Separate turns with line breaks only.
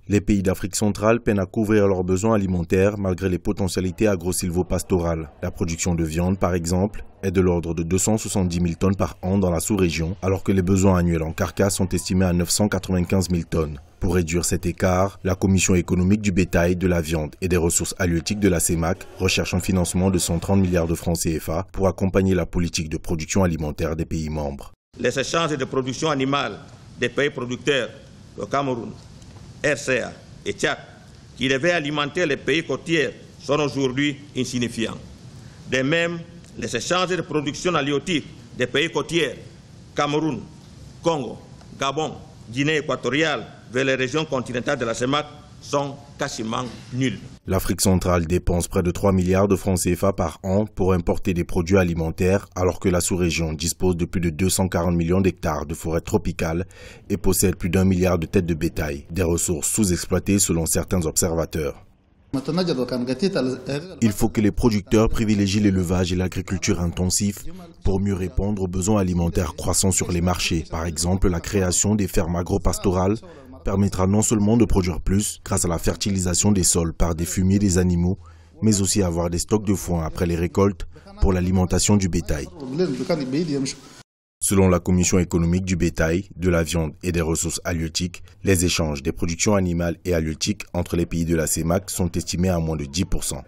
Les pays d'Afrique centrale peinent à couvrir leurs besoins alimentaires malgré les potentialités agro-silvopastorales. La production de viande, par exemple, est de l'ordre de 270 000 tonnes par an dans la sous-région, alors que les besoins annuels en carcasse sont estimés à 995 000 tonnes. Pour réduire cet écart, la Commission économique du bétail, de la viande et des ressources halieutiques de la CEMAC recherche un financement de 130 milliards de francs CFA pour accompagner la politique de production alimentaire des pays membres.
Les échanges de production animale des pays producteurs, le Cameroun, RCA et Tchad, qui devaient alimenter les pays côtiers, sont aujourd'hui insignifiants. De même, les échanges de production halieutique des pays côtiers, Cameroun, Congo, Gabon, Guinée équatoriale, vers les régions continentales de la CEMAC, sont quasiment nuls.
L'Afrique centrale dépense près de 3 milliards de francs CFA par an pour importer des produits alimentaires, alors que la sous-région dispose de plus de 240 millions d'hectares de forêts tropicales et possède plus d'1 milliard de têtes de bétail, des ressources sous-exploitées selon certains observateurs. Il faut que les producteurs privilégient l'élevage et l'agriculture intensif pour mieux répondre aux besoins alimentaires croissants sur les marchés. Par exemple, la création des fermes agro-pastorales permettra non seulement de produire plus grâce à la fertilisation des sols par des fumiers des animaux, mais aussi avoir des stocks de foin après les récoltes pour l'alimentation du bétail. Selon la Commission économique du bétail, de la viande et des ressources halieutiques, les échanges des productions animales et halieutiques entre les pays de la CEMAC sont estimés à moins de 10%.